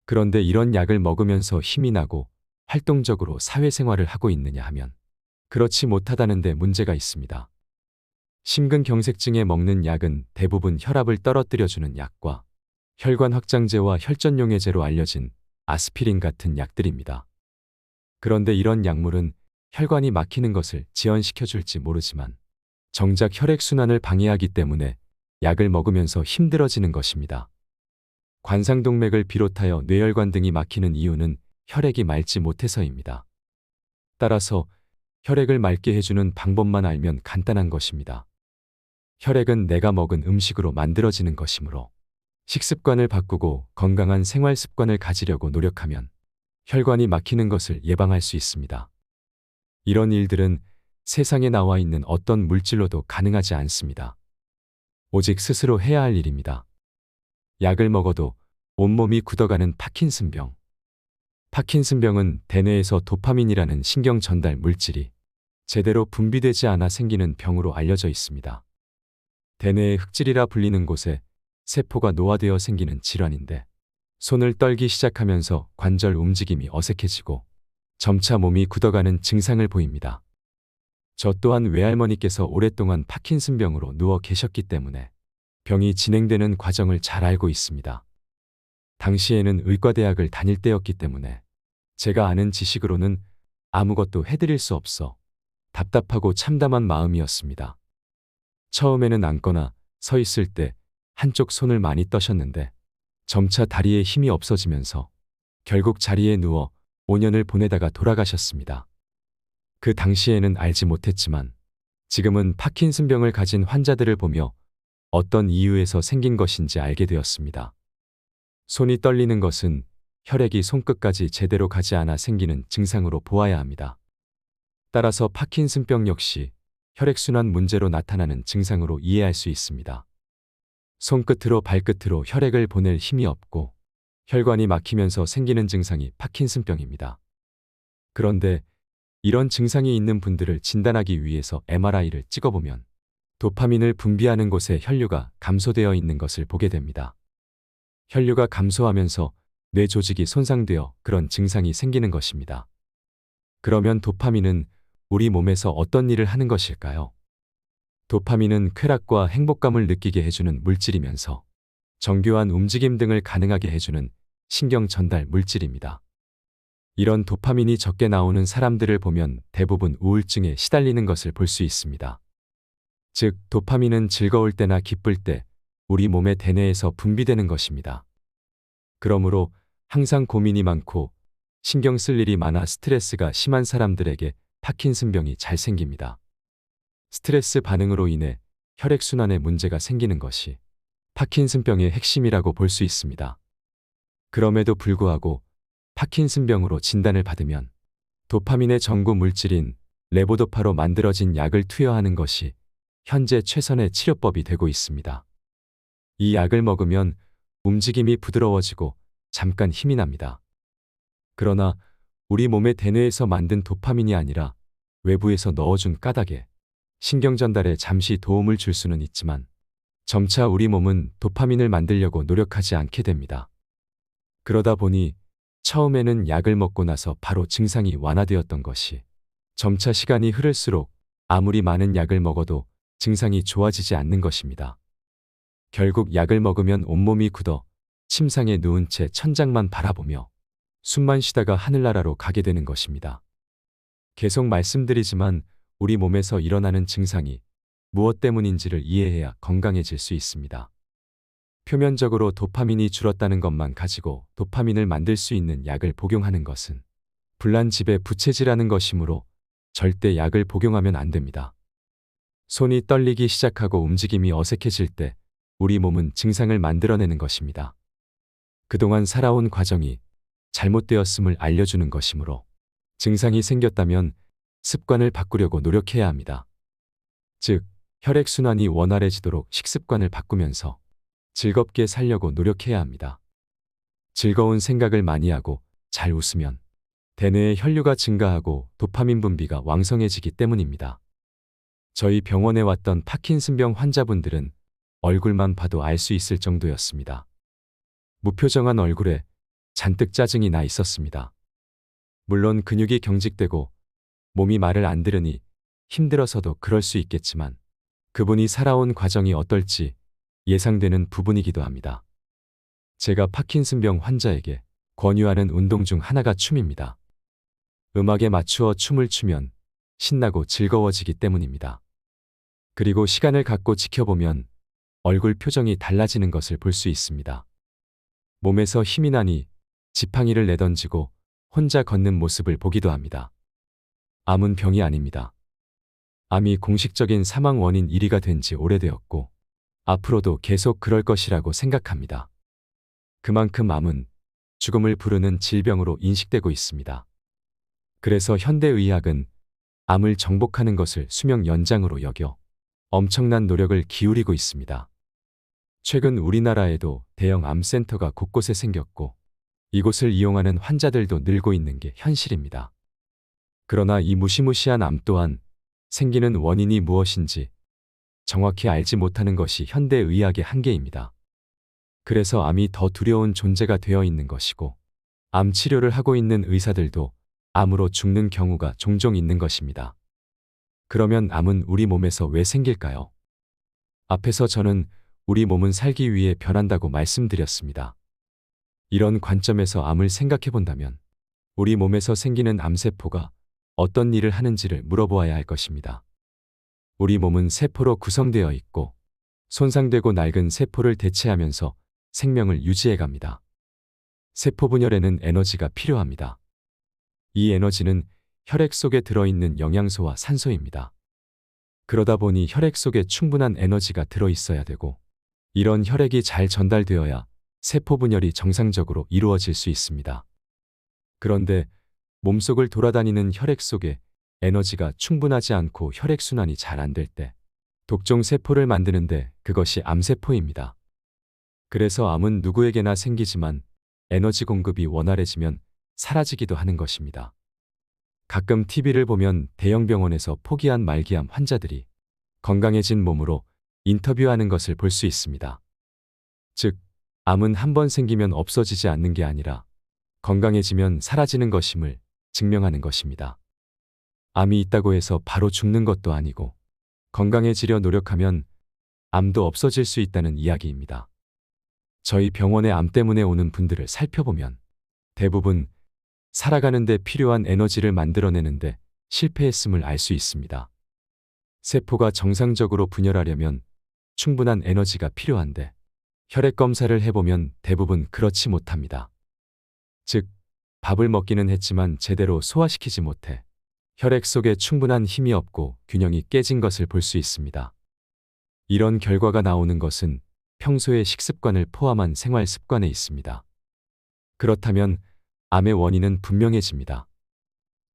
그런데 이런 약을 먹으면서 힘이 나고 활동적으로 사회생활을 하고 있느냐 하면 그렇지 못하다는 데 문제가 있습니다. 심근경색증에 먹는 약은 대부분 혈압을 떨어뜨려주는 약과 혈관 확장제와 혈전용해제로 알려진 아스피린 같은 약들입니다. 그런데 이런 약물은 혈관이 막히는 것을 지연시켜줄지 모르지만 정작 혈액순환을 방해하기 때문에 약을 먹으면서 힘들어지는 것입니다. 관상동맥을 비롯하여 뇌혈관 등이 막히는 이유는 혈액이 맑지 못해서입니다. 따라서 혈액을 맑게 해주는 방법만 알면 간단한 것입니다. 혈액은 내가 먹은 음식으로 만들어지는 것이므로 식습관을 바꾸고 건강한 생활 습관을 가지려고 노력하면 혈관이 막히는 것을 예방할 수 있습니다. 이런 일들은 세상에 나와 있는 어떤 물질로도 가능하지 않습니다. 오직 스스로 해야 할 일입니다. 약을 먹어도 온몸이 굳어가는 파킨슨병. 파킨슨병은 대뇌에서 도파민이라는 신경 전달 물질이 제대로 분비되지 않아 생기는 병으로 알려져 있습니다. 대뇌의 흑질이라 불리는 곳에 세포가 노화되어 생기는 질환인데 손을 떨기 시작하면서 관절 움직임이 어색해지고 점차 몸이 굳어가는 증상을 보입니다. 저 또한 외할머니께서 오랫동안 파킨슨병으로 누워 계셨기 때문에 병이 진행되는 과정을 잘 알고 있습니다. 당시에는 의과대학을 다닐 때였기 때문에 제가 아는 지식으로는 아무것도 해드릴 수 없어 답답하고 참담한 마음이었습니다. 처음에는 앉거나 서 있을 때 한쪽 손을 많이 떠셨는데 점차 다리에 힘이 없어지면서 결국 자리에 누워 5년을 보내다가 돌아가셨습니다. 그 당시에는 알지 못했지만 지금은 파킨슨병을 가진 환자들을 보며 어떤 이유에서 생긴 것인지 알게 되었습니다. 손이 떨리는 것은 혈액이 손끝까지 제대로 가지 않아 생기는 증상으로 보아야 합니다. 따라서 파킨슨병 역시 혈액순환 문제로 나타나는 증상으로 이해할 수 있습니다. 손끝으로 발끝으로 혈액을 보낼 힘이 없고 혈관이 막히면서 생기는 증상이 파킨슨병입니다. 그런데 이런 증상이 있는 분들을 진단하기 위해서 MRI를 찍어보면 도파민을 분비하는 곳에 혈류가 감소되어 있는 것을 보게 됩니다. 혈류가 감소하면서 뇌 조직이 손상되어 그런 증상이 생기는 것입니다. 그러면 도파민은 우리 몸에서 어떤 일을 하는 것일까요? 도파민은 쾌락과 행복감을 느끼게 해주는 물질이면서 정교한 움직임 등을 가능하게 해주는 신경 전달 물질입니다. 이런 도파민이 적게 나오는 사람들을 보면 대부분 우울증에 시달리는 것을 볼 수 있습니다. 즉, 도파민은 즐거울 때나 기쁠 때 우리 몸의 대뇌에서 분비되는 것입니다. 그러므로 항상 고민이 많고 신경 쓸 일이 많아 스트레스가 심한 사람들에게 파킨슨병이 잘 생깁니다. 스트레스 반응으로 인해 혈액순환에 문제가 생기는 것이 파킨슨병의 핵심이라고 볼 수 있습니다. 그럼에도 불구하고 파킨슨병으로 진단을 받으면 도파민의 전구 물질인 레보도파로 만들어진 약을 투여하는 것이 현재 최선의 치료법이 되고 있습니다. 이 약을 먹으면 움직임이 부드러워지고 잠깐 힘이 납니다. 그러나 우리 몸의 대뇌에서 만든 도파민이 아니라 외부에서 넣어준 까닭에 신경 전달에 잠시 도움을 줄 수는 있지만 점차 우리 몸은 도파민을 만들려고 노력하지 않게 됩니다. 그러다 보니 처음에는 약을 먹고 나서 바로 증상이 완화되었던 것이 점차 시간이 흐를수록 아무리 많은 약을 먹어도 증상이 좋아지지 않는 것입니다. 결국 약을 먹으면 온몸이 굳어 침상에 누운 채 천장만 바라보며 숨만 쉬다가 하늘나라로 가게 되는 것입니다. 계속 말씀드리지만 우리 몸에서 일어나는 증상이 무엇 때문인지를 이해해야 건강해질 수 있습니다. 표면적으로 도파민이 줄었다는 것만 가지고 도파민을 만들 수 있는 약을 복용하는 것은 불난집에 부채질하는 것이므로 절대 약을 복용하면 안 됩니다. 손이 떨리기 시작하고 움직임이 어색해질 때 우리 몸은 증상을 만들어내는 것입니다. 그동안 살아온 과정이 잘못되었음을 알려주는 것이므로 증상이 생겼다면 습관을 바꾸려고 노력해야 합니다. 즉, 혈액순환이 원활해지도록 식습관을 바꾸면서 즐겁게 살려고 노력해야 합니다. 즐거운 생각을 많이 하고 잘 웃으면 대뇌의 혈류가 증가하고 도파민 분비가 왕성해지기 때문입니다. 저희 병원에 왔던 파킨슨병 환자분들은 얼굴만 봐도 알 수 있을 정도였습니다. 무표정한 얼굴에 잔뜩 짜증이 나 있었습니다. 물론 근육이 경직되고 몸이 말을 안 들으니 힘들어서도 그럴 수 있겠지만 그분이 살아온 과정이 어떨지 예상되는 부분이기도 합니다. 제가 파킨슨병 환자에게 권유하는 운동 중 하나가 춤입니다. 음악에 맞추어 춤을 추면 신나고 즐거워지기 때문입니다. 그리고 시간을 갖고 지켜보면 얼굴 표정이 달라지는 것을 볼 수 있습니다. 몸에서 힘이 나니 지팡이를 내던지고 혼자 걷는 모습을 보기도 합니다. 암은 병이 아닙니다. 암이 공식적인 사망 원인 1위가 된 지 오래되었고 앞으로도 계속 그럴 것이라고 생각합니다. 그만큼 암은 죽음을 부르는 질병으로 인식되고 있습니다. 그래서 현대의학은 암을 정복하는 것을 수명 연장으로 여겨 엄청난 노력을 기울이고 있습니다. 최근 우리나라에도 대형 암센터가 곳곳에 생겼고 이곳을 이용하는 환자들도 늘고 있는 게 현실입니다. 그러나 이 무시무시한 암 또한 생기는 원인이 무엇인지 정확히 알지 못하는 것이 현대의학의 한계입니다. 그래서 암이 더 두려운 존재가 되어 있는 것이고 암 치료를 하고 있는 의사들도 암으로 죽는 경우가 종종 있는 것입니다. 그러면 암은 우리 몸에서 왜 생길까요? 앞에서 저는 우리 몸은 살기 위해 변한다고 말씀드렸습니다. 이런 관점에서 암을 생각해 본다면 우리 몸에서 생기는 암세포가 어떤 일을 하는지를 물어보아야 할 것입니다. 우리 몸은 세포로 구성되어 있고 손상되고 낡은 세포를 대체하면서 생명을 유지해 갑니다. 세포 분열에는 에너지가 필요합니다. 이 에너지는 혈액 속에 들어있는 영양소와 산소입니다. 그러다 보니 혈액 속에 충분한 에너지가 들어 있어야 되고 이런 혈액이 잘 전달되어야 세포 분열이 정상적으로 이루어질 수 있습니다. 그런데 몸속을 돌아다니는 혈액 속에 에너지가 충분하지 않고 혈액순환이 잘 안 될 때 독종 세포를 만드는데 그것이 암세포입니다. 그래서 암은 누구에게나 생기지만 에너지 공급이 원활해지면 사라지기도 하는 것입니다. 가끔 TV를 보면 대형 병원에서 포기한 말기암 환자들이 건강해진 몸으로 인터뷰하는 것을 볼 수 있습니다. 즉, 암은 한 번 생기면 없어지지 않는 게 아니라 건강해지면 사라지는 것임을 증명하는 것입니다. 암이 있다고 해서 바로 죽는 것도 아니고 건강해지려 노력하면 암도 없어질 수 있다는 이야기입니다. 저희 병원에 암 때문에 오는 분들을 살펴보면 대부분 살아가는 데 필요한 에너지를 만들어내는데 실패했음을 알 수 있습니다. 세포가 정상적으로 분열하려면 충분한 에너지가 필요한데 혈액 검사를 해보면 대부분 그렇지 못합니다. 즉, 밥을 먹기는 했지만 제대로 소화시키지 못해 혈액 속에 충분한 힘이 없고 균형이 깨진 것을 볼 수 있습니다. 이런 결과가 나오는 것은 평소의 식습관을 포함한 생활 습관에 있습니다. 그렇다면 암의 원인은 분명해집니다.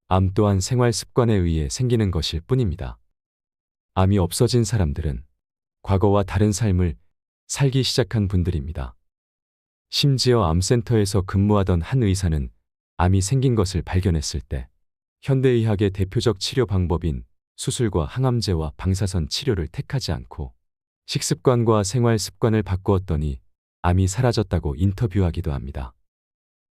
암 또한 생활 습관에 의해 생기는 것일 뿐입니다. 암이 없어진 사람들은 과거와 다른 삶을 살기 시작한 분들입니다. 심지어 암센터에서 근무하던 한 의사는 암이 생긴 것을 발견했을 때 현대의학의 대표적 치료 방법인 수술과 항암제와 방사선 치료를 택하지 않고 식습관과 생활 습관을 바꾸었더니 암이 사라졌다고 인터뷰하기도 합니다.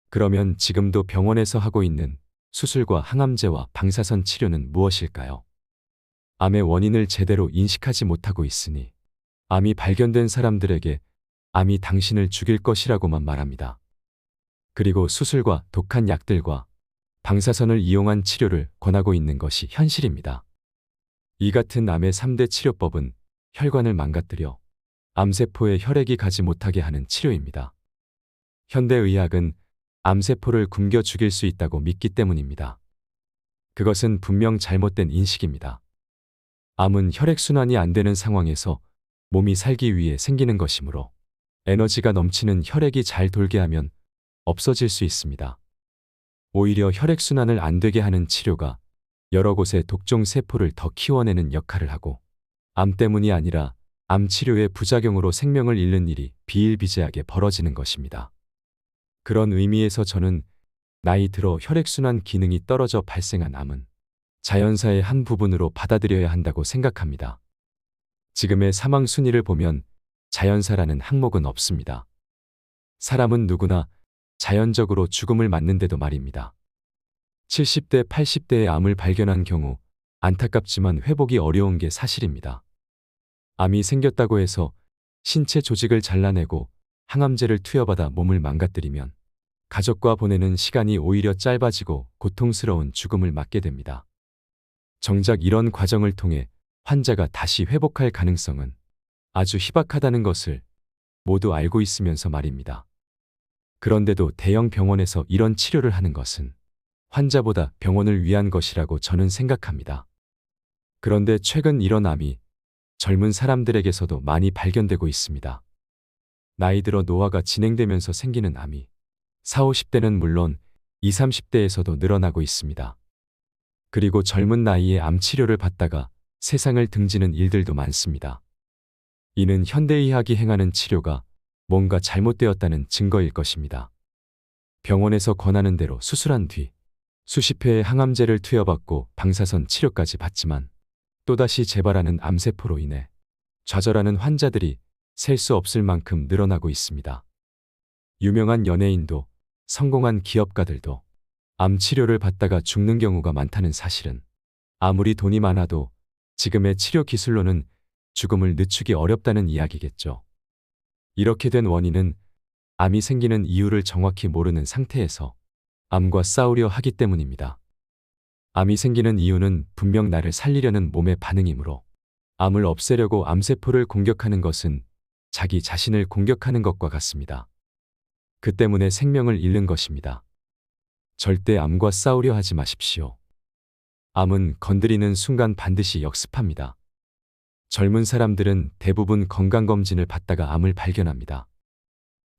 그러면 지금도 병원에서 하고 있는 수술과 항암제와 방사선 치료는 무엇일까요? 암의 원인을 제대로 인식하지 못하고 있으니 암이 발견된 사람들에게 암이 당신을 죽일 것이라고만 말합니다. 그리고 수술과 독한 약들과 방사선을 이용한 치료를 권하고 있는 것이 현실입니다. 이 같은 암의 3대 치료법은 혈관을 망가뜨려 암세포에 혈액이 가지 못하게 하는 치료입니다. 현대의학은 암세포를 굶겨 죽일 수 있다고 믿기 때문입니다. 그것은 분명 잘못된 인식입니다. 암은 혈액순환이 안 되는 상황에서 몸이 살기 위해 생기는 것이므로 에너지가 넘치는 혈액이 잘 돌게 하면 없어질 수 있습니다. 오히려 혈액순환을 안 되게 하는 치료가 여러 곳의 독종 세포를 더 키워내는 역할을 하고 암 때문이 아니라 암 치료의 부작용으로 생명을 잃는 일이 비일비재하게 벌어지는 것입니다. 그런 의미에서 저는 나이 들어 혈액순환 기능이 떨어져 발생한 암은 자연사의 한 부분으로 받아들여야 한다고 생각합니다. 지금의 사망 순위를 보면 자연사라는 항목은 없습니다. 사람은 누구나 자연적으로 죽음을 맞는데도 말입니다. 70대, 80대의 암을 발견한 경우 안타깝지만 회복이 어려운 게 사실입니다. 암이 생겼다고 해서 신체 조직을 잘라내고 항암제를 투여받아 몸을 망가뜨리면 가족과 보내는 시간이 오히려 짧아지고 고통스러운 죽음을 맞게 됩니다. 정작 이런 과정을 통해 환자가 다시 회복할 가능성은 아주 희박하다는 것을 모두 알고 있으면서 말입니다. 그런데도 대형 병원에서 이런 치료를 하는 것은 환자보다 병원을 위한 것이라고 저는 생각합니다. 그런데 최근 이런 암이 젊은 사람들에게서도 많이 발견되고 있습니다. 나이 들어 노화가 진행되면서 생기는 암이 40, 50대는 물론 20, 30대에서도 늘어나고 있습니다. 그리고 젊은 나이에 암 치료를 받다가 세상을 등지는 일들도 많습니다. 이는 현대의학이 행하는 치료가 뭔가 잘못되었다는 증거일 것입니다. 병원에서 권하는 대로 수술한 뒤 수십 회의 항암제를 투여받고 방사선 치료까지 받지만 또다시 재발하는 암세포로 인해 좌절하는 환자들이 셀 수 없을 만큼 늘어나고 있습니다. 유명한 연예인도 성공한 기업가들도 암 치료를 받다가 죽는 경우가 많다는 사실은 아무리 돈이 많아도 지금의 치료 기술로는 죽음을 늦추기 어렵다는 이야기겠죠. 이렇게 된 원인은 암이 생기는 이유를 정확히 모르는 상태에서 암과 싸우려 하기 때문입니다. 암이 생기는 이유는 분명 나를 살리려는 몸의 반응이므로 암을 없애려고 암세포를 공격하는 것은 자기 자신을 공격하는 것과 같습니다. 그 때문에 생명을 잃는 것입니다. 절대 암과 싸우려 하지 마십시오. 암은 건드리는 순간 반드시 역습합니다. 젊은 사람들은 대부분 건강검진을 받다가 암을 발견합니다.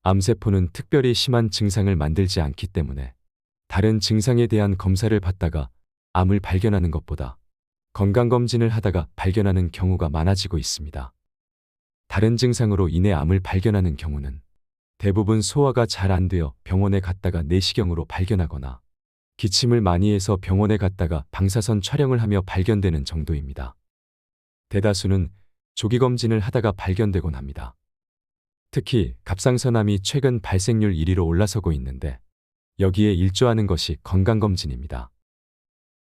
암세포는 특별히 심한 증상을 만들지 않기 때문에 다른 증상에 대한 검사를 받다가 암을 발견하는 것보다 건강검진을 하다가 발견하는 경우가 많아지고 있습니다. 다른 증상으로 인해 암을 발견하는 경우는 대부분 소화가 잘 안 되어 병원에 갔다가 내시경으로 발견하거나 기침을 많이 해서 병원에 갔다가 방사선 촬영을 하며 발견되는 정도입니다. 대다수는 조기검진을 하다가 발견되곤 합니다. 특히 갑상선암이 최근 발생률 1위로 올라서고 있는데 여기에 일조하는 것이 건강검진입니다.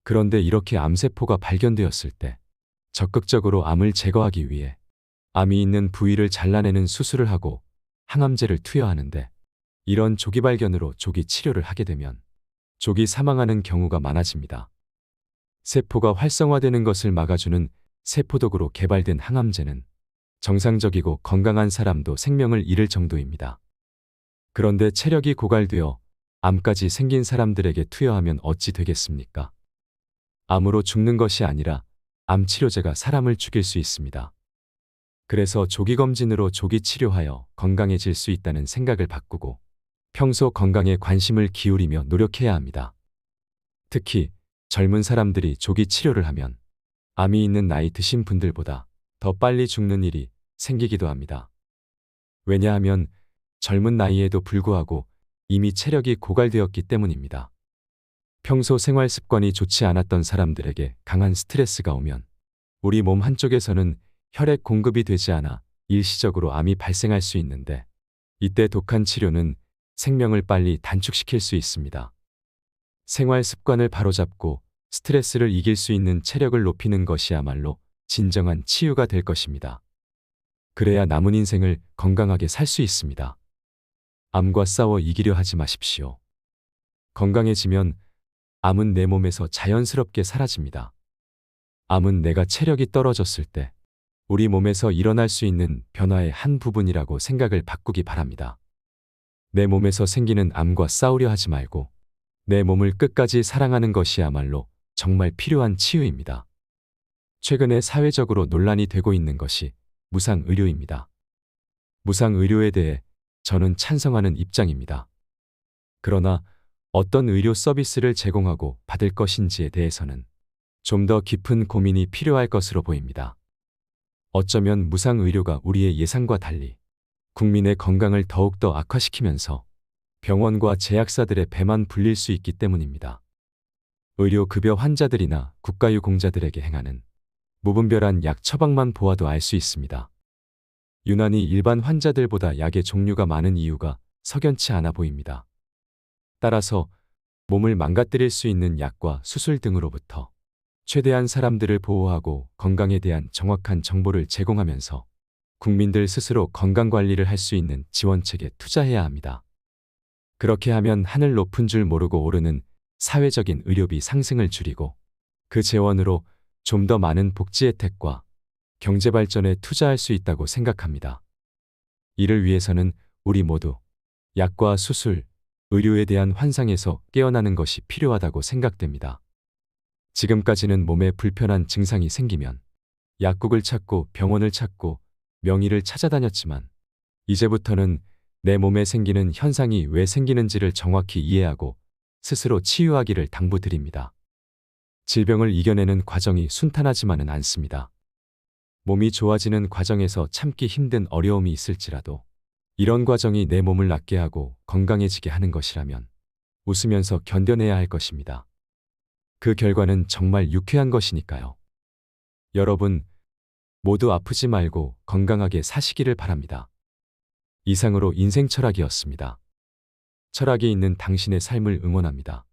그런데 이렇게 암세포가 발견되었을 때 적극적으로 암을 제거하기 위해 암이 있는 부위를 잘라내는 수술을 하고 항암제를 투여하는데 이런 조기 발견으로 조기 치료를 하게 되면 조기 사망하는 경우가 많아집니다. 세포가 활성화되는 것을 막아주는 세포독으로 개발된 항암제는 정상적이고 건강한 사람도 생명을 잃을 정도입니다. 그런데 체력이 고갈되어 암까지 생긴 사람들에게 투여하면 어찌 되겠습니까? 암으로 죽는 것이 아니라 암 치료제가 사람을 죽일 수 있습니다. 그래서 조기검진으로 조기 치료하여 건강해질 수 있다는 생각을 바꾸고 평소 건강에 관심을 기울이며 노력해야 합니다. 특히 젊은 사람들이 조기 치료를 하면 암이 있는 나이 드신 분들보다 더 빨리 죽는 일이 생기기도 합니다. 왜냐하면 젊은 나이에도 불구하고 이미 체력이 고갈되었기 때문입니다. 평소 생활 습관이 좋지 않았던 사람들에게 강한 스트레스가 오면 우리 몸 한쪽에서는 혈액 공급이 되지 않아 일시적으로 암이 발생할 수 있는데 이때 독한 치료는 생명을 빨리 단축시킬 수 있습니다. 생활 습관을 바로잡고 스트레스를 이길 수 있는 체력을 높이는 것이야말로 진정한 치유가 될 것입니다. 그래야 남은 인생을 건강하게 살 수 있습니다. 암과 싸워 이기려 하지 마십시오. 건강해지면 암은 내 몸에서 자연스럽게 사라집니다. 암은 내가 체력이 떨어졌을 때 우리 몸에서 일어날 수 있는 변화의 한 부분이라고 생각을 바꾸기 바랍니다. 내 몸에서 생기는 암과 싸우려 하지 말고 내 몸을 끝까지 사랑하는 것이야말로 정말 필요한 치유입니다. 최근에 사회적으로 논란이 되고 있는 것이 무상의료입니다. 무상의료에 대해 저는 찬성하는 입장입니다. 그러나 어떤 의료 서비스를 제공하고 받을 것인지에 대해서는 좀 더 깊은 고민이 필요할 것으로 보입니다. 어쩌면 무상의료가 우리의 예상과 달리 국민의 건강을 더욱더 악화시키면서 병원과 제약사들의 배만 불릴 수 있기 때문입니다. 의료급여 환자들이나 국가유공자들에게 행하는 무분별한 약 처방만 보아도 알 수 있습니다. 유난히 일반 환자들보다 약의 종류가 많은 이유가 석연치 않아 보입니다. 따라서 몸을 망가뜨릴 수 있는 약과 수술 등으로부터 최대한 사람들을 보호하고 건강에 대한 정확한 정보를 제공하면서 국민들 스스로 건강관리를 할 수 있는 지원책에 투자해야 합니다. 그렇게 하면 하늘 높은 줄 모르고 오르는 사회적인 의료비 상승을 줄이고 그 재원으로 좀 더 많은 복지 혜택과 경제발전에 투자할 수 있다고 생각합니다. 이를 위해서는 우리 모두 약과 수술, 의료에 대한 환상에서 깨어나는 것이 필요하다고 생각됩니다. 지금까지는 몸에 불편한 증상이 생기면 약국을 찾고 병원을 찾고 명의를 찾아다녔지만 이제부터는 내 몸에 생기는 현상이 왜 생기는지를 정확히 이해하고 스스로 치유하기를 당부드립니다. 질병을 이겨내는 과정이 순탄하지만은 않습니다. 몸이 좋아지는 과정에서 참기 힘든 어려움이 있을지라도 이런 과정이 내 몸을 낫게 하고 건강해지게 하는 것이라면 웃으면서 견뎌내야 할 것입니다. 그 결과는 정말 유쾌한 것이니까요. 여러분 모두 아프지 말고 건강하게 사시기를 바랍니다. 이상으로 인생철학이었습니다. 철학이 있는 당신의 삶을 응원합니다.